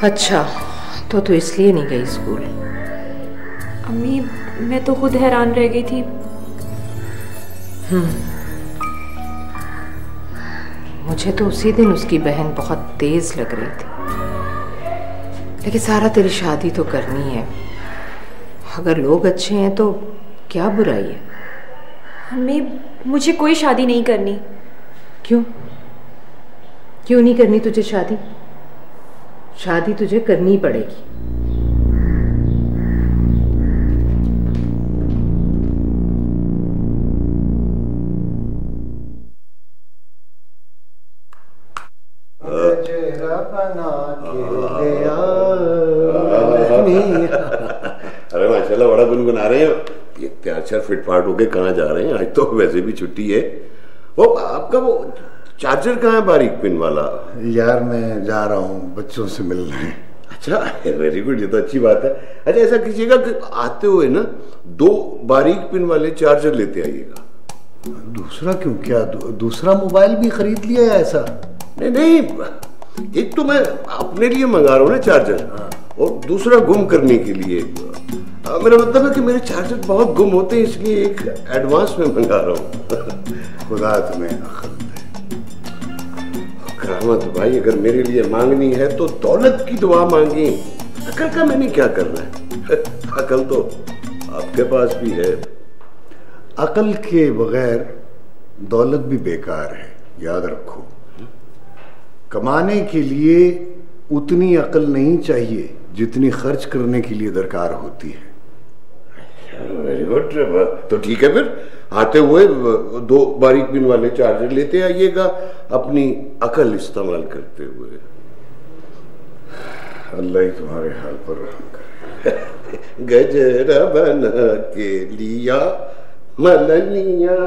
अच्छा, तो इसलिए नहीं गई स्कूल? अम्मी, मैं तो खुद हैरान रह गई थी। मुझे तो उसी दिन उसकी बहन बहुत तेज लग रही थी, लेकिन सारा तेरी शादी तो करनी है। अगर लोग अच्छे हैं तो क्या बुराई है? अम्मी, मुझे कोई शादी नहीं करनी। क्यों? क्यों नहीं करनी तुझे शादी? शादी तुझे करनी ही पड़ेगी। अरे माशाल्लाह, बड़ा गुनगुना रहे हैं। ये तैयार फिटफाट होके कहाँ जा रहे हैं? आज तो वैसे भी छुट्टी है। वो आपका वो चार्जर कहाँ है, बारीक पिन वाला? यार मैं जा रहा हूँ बच्चों से मिलने। अच्छा, वेरी गुड, ये तो अच्छी बात है। अच्छा, ऐसा कीजिएगा कि आते हुए ना 2 बारीक पिन वाले चार्जर लेते आइएगा। दूसरा क्यों? क्या दूसरा मोबाइल भी खरीद लिया है ऐसा? नहीं नहीं, एक तो मैं अपने लिए मंगा रहा हूँ ना चार्जर, और दूसरा गुम करने के लिए। मेरा मतलब है कि मेरे चार्जर बहुत गुम होते हैं, इसलिए एक एडवांस में मंगा रहा हूँ। खुदा तुम्हें अक्ल दे। करामत भाई, अगर मेरे लिए मांगनी है तो दौलत की दुआ मांगी। अकल का मैंने क्या करना है? अकल तो आपके पास भी है। अकल के बगैर दौलत भी बेकार है, याद रखो। कमाने के लिए उतनी अकल नहीं चाहिए जितनी खर्च करने के लिए दरकार होती है। वेरी गुड, तो ठीक है, फिर आते हुए 2 बारीक पिन वाले चार्जर लेते आइएगा, अपनी अकल इस्तेमाल करते हुए। अल्लाह ही तुम्हारे हाल पर रहम करे। गजरा बना के लिया मलनिया।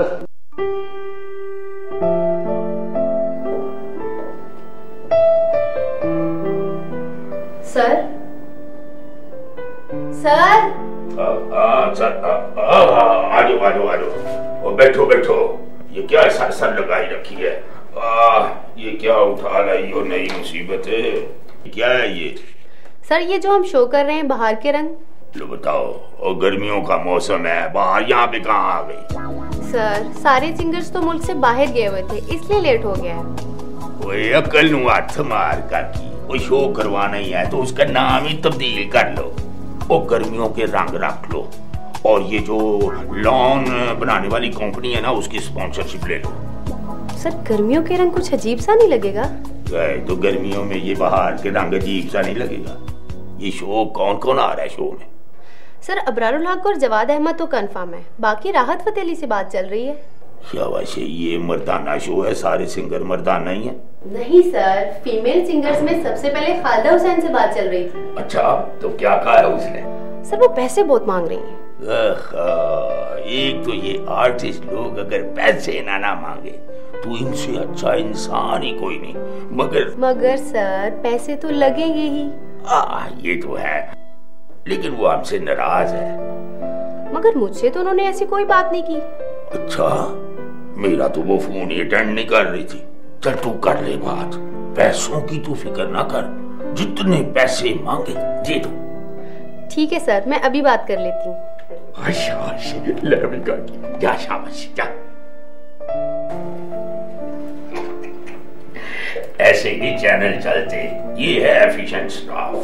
Sir, sir. आजो बैठो बैठो। ये क्या सर लगाई रखी है? ये क्या उठा लाई हो? नई मुसीबत है, क्या है ये? सर, ये जो हम शो कर रहे हैं बाहर के रंग। लो बताओ, और गर्मियों का मौसम है, बाहर यहाँ पे कहाँ आ गई? सर, सारे सिंगर्स तो मुल्क से बाहर गए हुए थे, इसलिए लेट हो गया है। वो अकल नु हाथ मार का की, वो शो करवाना ही है तो उसका नाम ही तब्दील कर लो, और गर्मियों के रंग रख लो, और ये जो लॉन बनाने वाली कंपनी है ना, उसकी स्पॉन्सरशिप ले लो। सर, गर्मियों के रंग कुछ अजीब सा नहीं लगेगा? तो गर्मियों में ये बाहर के रंग अजीब सा नहीं लगेगा? ये शो कौन कौन आ रहा है शो में? सर, अबरारुल हक और जवाद अहमद तो कंफर्म है, बाकी राहत फतेह अली से बात चल रही है। शाबाश, ये मर्दाना शो है, सारे सिंगर मर्दाना ही है? नहीं सर, फीमेल सिंगर्स में सबसे पहले खालिदा हुसैन से बात चल रही थी। अच्छा, तो क्या कहा है उसने? सर, वो पैसे बहुत मांग रही हैं। एक तो ये आर्टिस्ट लोग अगर पैसे ना मांगे तो इनसे अच्छा इंसान ही कोई नहीं। मगर सर, पैसे तो लगेंगे ही। ये तो है, लेकिन वो हमसे नाराज है। मगर मुझसे तो उन्होंने ऐसी कोई बात नहीं की। अच्छा, मेरा तो वो फोन ही अटेंड नहीं कर रही थी। चल तू कर ले बात, पैसों की तू फिक्र ना कर, जितने पैसे मांगे दे दो। ठीक है सर, मैं अभी बात कर लेती हूँ। जा शाबाश जा। ऐसे ही चैनल चलते, ये है एफिशिएंट स्टाफ।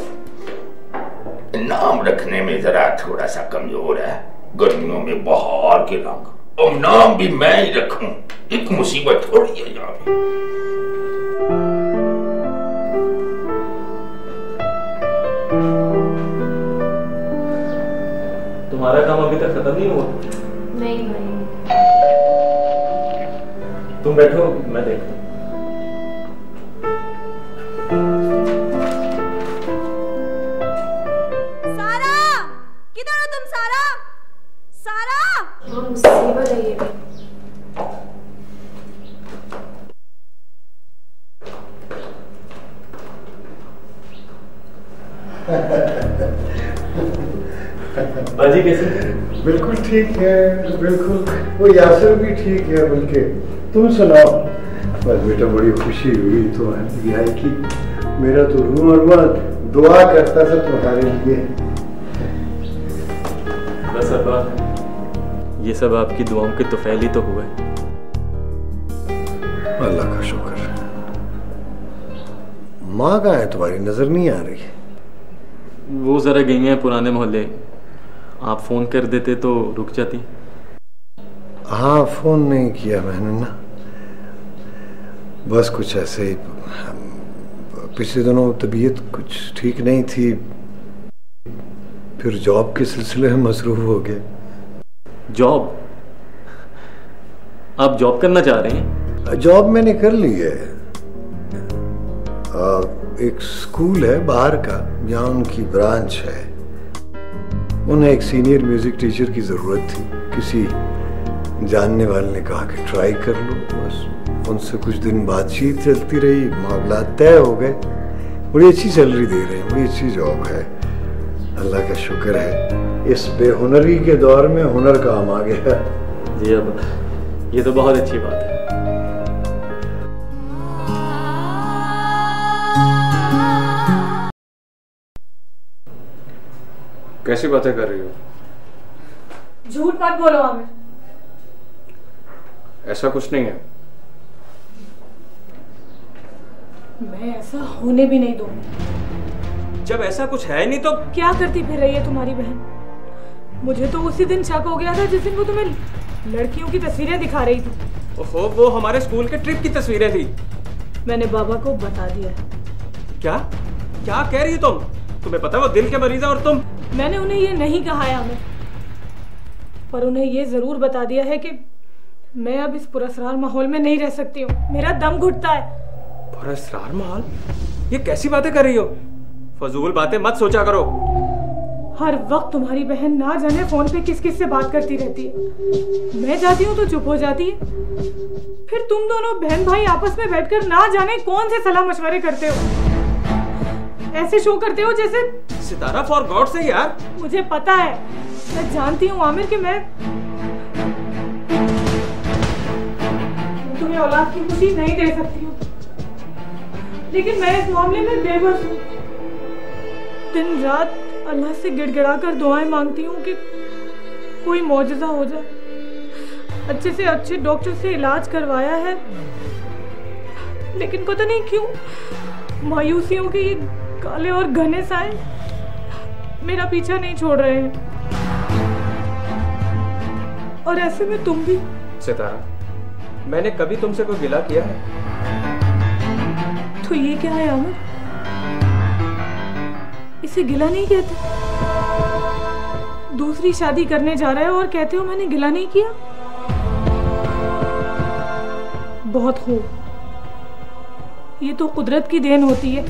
नाम रखने में जरा थोड़ा सा कमजोर है, गर्मियों में बाहर के रंग, और नाम भी मैं ही रखूं, एक मुसीबत थोड़ी है यहाँ पे। तुम्हारा काम अभी तक खत्म नहीं हुआ? नहीं भाई। तुम बैठो, मैं देखता हूँ। सारा, किधर हो तुम? सारा, सारा। मुसीबत है ये। बाजी कैसे? बिल्कुल ठीक है, बिल्कुल। वो यासर भी ठीक है, बल्कि तुम सुनाओ। बस बेटा, बड़ी खुशी हुई तुम्हारी आई की। मेरा तो रूआ दुआ करता था तुम्हारे लिए। बस अब्बा, ये सब आपकी दुआओं के तुफैल ही तो हुए। अल्लाह का शुक्र। माँ कहाँ है तुम्हारी? नजर नहीं आ रही। वो जरा गई हैं पुराने मोहल्ले, आप फोन कर देते तो रुक जाती। हाँ, फोन नहीं किया मैंने ना, बस कुछ ऐसे ही। पिछले दिनों तबीयत कुछ ठीक नहीं थी, फिर जॉब के सिलसिले में मसरूफ हो गए। जॉब? आप जॉब करना चाह रहे हैं? जॉब मैंने कर ली है। एक स्कूल है बाहर का, जहाँ उनकी ब्रांच है। उन्हें एक सीनियर म्यूजिक टीचर की जरूरत थी। किसी जानने वाले ने कहा कि ट्राई कर लो। बस उनसे कुछ दिन बातचीत चलती रही, मामला तय हो गए। बड़ी अच्छी सैलरी दे रहे हैं, बड़ी अच्छी जॉब है। अल्लाह का शुक्र है, इस बेहुनरी के दौर में हुनर काम आ गया। जी अब ये तो बहुत अच्छी बात है। कैसी बातें कर रही हो? झूठ मत बोलो आमिर। ऐसा कुछ नहीं है। मैं ऐसा होने भी नहीं दूंगी। जब ऐसा कुछ है नहीं तो क्या करती फिर रही है तुम्हारी बहन? मुझे तो उसी दिन शक हो गया था जिस दिन वो तुम्हें लड़कियों की तस्वीरें दिखा रही थी। ओहो, वो हमारे स्कूल के ट्रिप की तस्वीरें थी। मैंने बाबा को बता दिया। क्या क्या कह रही हो तुम? तुम्हें पता है वो दिल के मरीज है और तुम? मैंने उन्हें ये नहीं कहा है आमिर, पर उन्हें ये जरूर बता दिया है कि मैं अब इस पुरस्कार माहौल में नहीं रह सकती हूँ। मेरा दम घुटता है। पुरस्कार माहौल? ये कैसी बातें कर रही हो? फजूल बातें मत सोचा करो। हर वक्त तुम्हारी बहन ना जाने फोन पे किस किस से बात करती रहती है। मैं जाती हूँ तो चुप हो जाती है। फिर तुम दोनों बहन भाई आपस में बैठकर ना जाने कौन से सलाह मशवरे करते हो। ऐसे शो करते हो जैसे सितारा, फॉर गॉड से यार। मुझे पता है, मैं जानती हूँ आमिर कि मैं तुम्हें औलाद की खुशी नहीं दे सकती हूँ, लेकिन मैं इस मामले में बेबस हूँ। दिन रात अल्लाह से गिड़गिड़ा कर दुआएं मांगती हूँ कि कोई मौजज़ा हो जाए। अच्छे से अच्छे डॉक्टर से इलाज करवाया है, लेकिन पता नहीं क्यों मायूसियों के ये काले और घने साए मेरा पीछा नहीं छोड़ रहे हैं। और ऐसे में तुम भी। सितारा, मैंने कभी तुमसे कोई गिला किया है? तो ये क्या है आमिर? इसे गिला नहीं कहते। दूसरी शादी करने जा रहे हो और कहते हो मैंने गिला नहीं किया। बहुत खूब, ये तो कुदरत की देन होती है।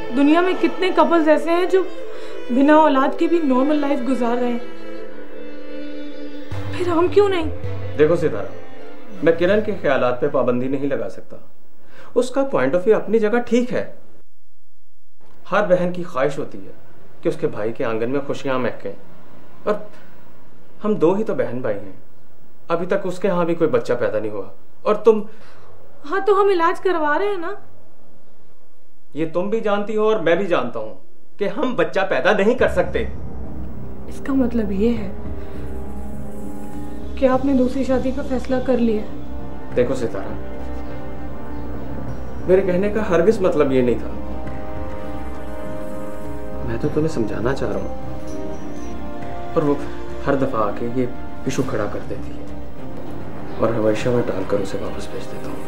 दुनिया में कितने कपल्स ऐसे हैं जो बिना औलाद के भी नॉर्मल लाइफ गुजार रहे हैं, फिर हम क्यों नहीं? देखो सितारा, मैं किरण के ख्यालात पे पाबंदी नहीं लगा सकता। उसका पॉइंट ऑफ व्यू अपनी जगह ठीक है। हर बहन की ख्वाहिश होती है कि उसके भाई के आंगन में खुशियां महकें, और हम दो ही तो बहन भाई हैं। अभी तक उसके यहाँ भी कोई बच्चा पैदा नहीं हुआ, और तुम। हाँ, तो हम इलाज करवा रहे हैं ना। ये तुम भी जानती हो और मैं भी जानता हूं कि हम बच्चा पैदा नहीं कर सकते। इसका मतलब ये है कि आपने दूसरी शादी का फैसला कर लिया। देखो सितारा, मेरे कहने का हरगिज मतलब ये नहीं था। मैं तो तुम्हें समझाना चाह रहा हूं, और वो हर दफा आके ये इशू खड़ा कर देती है, और हमेशा मैं टालकर उसे वापस भेज देता हूँ।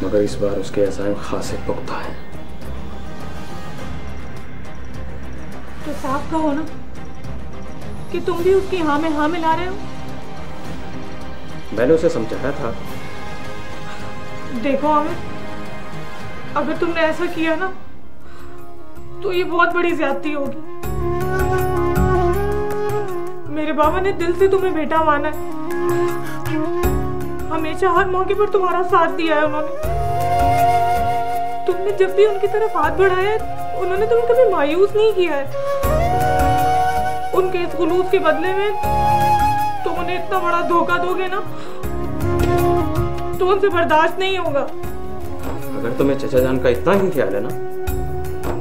मगर इस बार उसके अज़ाइम खासे पुख्ता है। तो साफ कहो ना कि तुम भी उसकी हाँ में हाँ मिला रहे हो। मैंने उसे समझाया था। देखो आमिर, अगर तुमने ऐसा किया ना तो ये बहुत बड़ी ज्यादती होगी। मेरे बाबा ने दिल से तुम्हें बेटा माना है। हमेशा हर मौके पर तुम्हारा साथ दिया है उन्होंने। तुमने जब भी उनकी तरफ हाथ बढ़ाया है, उन्होंने तुम्हें कभी मायूस नहीं किया है। उनके इस खुलूस के बदले में तुम उन्हें इतना बड़ा धोखा दोगे ना तो उनसे बर्दाश्त नहीं होगा। अगर तुम्हें चचा जान का इतना ही ख्याल है ना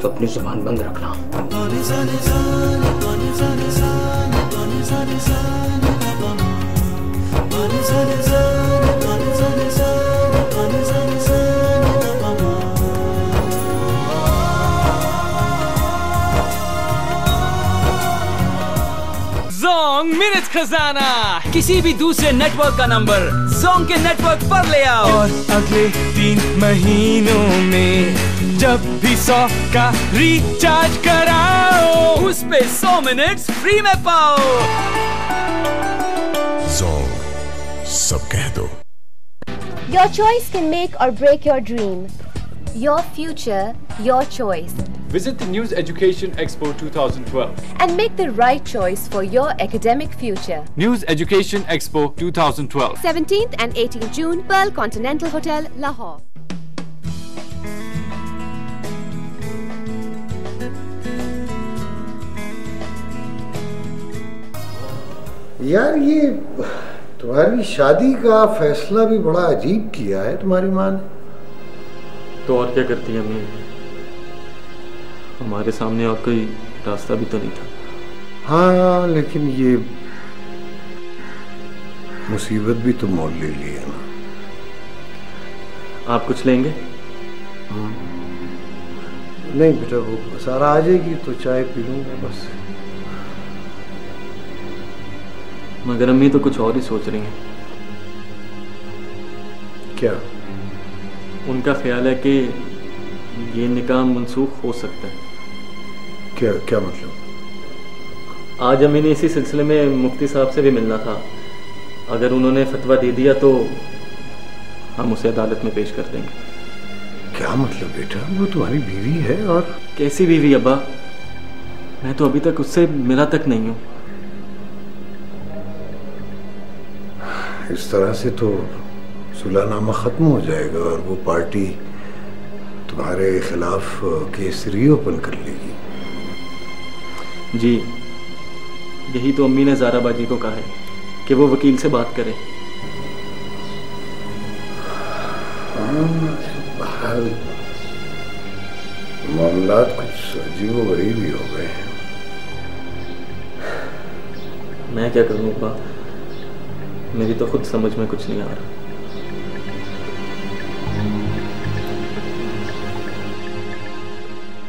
तो अपनी जुबान बंद रखना। जोंग मिनट खजाना, किसी भी दूसरे नेटवर्क का नंबर जोंग के नेटवर्क पर ले आओ और अगले 3 महीनों में जब भी 100 का रिचार्ज कराओ उस पे 100 मिनट्स फ्री में पाओ। जोंग, सब कह दो। Your choice can make or break your dream. Your future, your choice. Visit the News Education Expo 2012 and make the right choice for your academic future. News Education Expo 2012 17th and 18th June, Pearl Continental Hotel, Lahore. यार ये तुम्हारी शादी का फैसला भी बड़ा अजीब किया है तुम्हारी माँ ने। तो और क्या करती है अम्मी, हमारे सामने और कोई रास्ता भी तो नहीं था। हाँ लेकिन ये मुसीबत भी तो मोल ले ली है ना। आप कुछ लेंगे? नहीं बेटा, वो सारा आ जाएगी तो चाय पी लूंगा बस। मगर अम्मी तो कुछ और ही सोच रही हैं। क्या? उनका ख्याल है कि ये निकाह मनसूख हो सकता है। क्या क्या मतलब? आज अम्मी ने इसी सिलसिले में मुफ्ती साहब से भी मिलना था। अगर उन्होंने फतवा दे दिया तो हम उसे अदालत में पेश कर देंगे। क्या मतलब बेटा? वो तुम्हारी बीवी है। और कैसी बीवी अब्बा? मैं तो अभी तक उससे मिला तक नहीं हूँ। इस तरह से तो सुलहनामा खत्म हो जाएगा और वो पार्टी तुम्हारे खिलाफ केस रीओपन कर लेगी। जी, यही तो अम्मी ने ज़ाराबाजी को कहा है कि वो वकील से बात करे। मामलात कुछ अजीबोगरीब ही हो गए हैं। मैं क्या करूँ अब्बा, मेरी तो खुद समझ में कुछ नहीं आ रहा।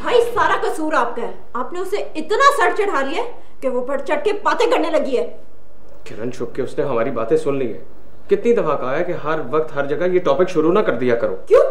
भाई सारा कसूर आपका है। आपने उसे इतना सर चढ़ा लिया कि वो बढ़ चढ़ के बातें करने लगी है। किरण छुप के उसने हमारी बातें सुन ली है। कितनी दफा कहा है कि हर वक्त हर जगह ये टॉपिक शुरू ना कर दिया करो। क्यों?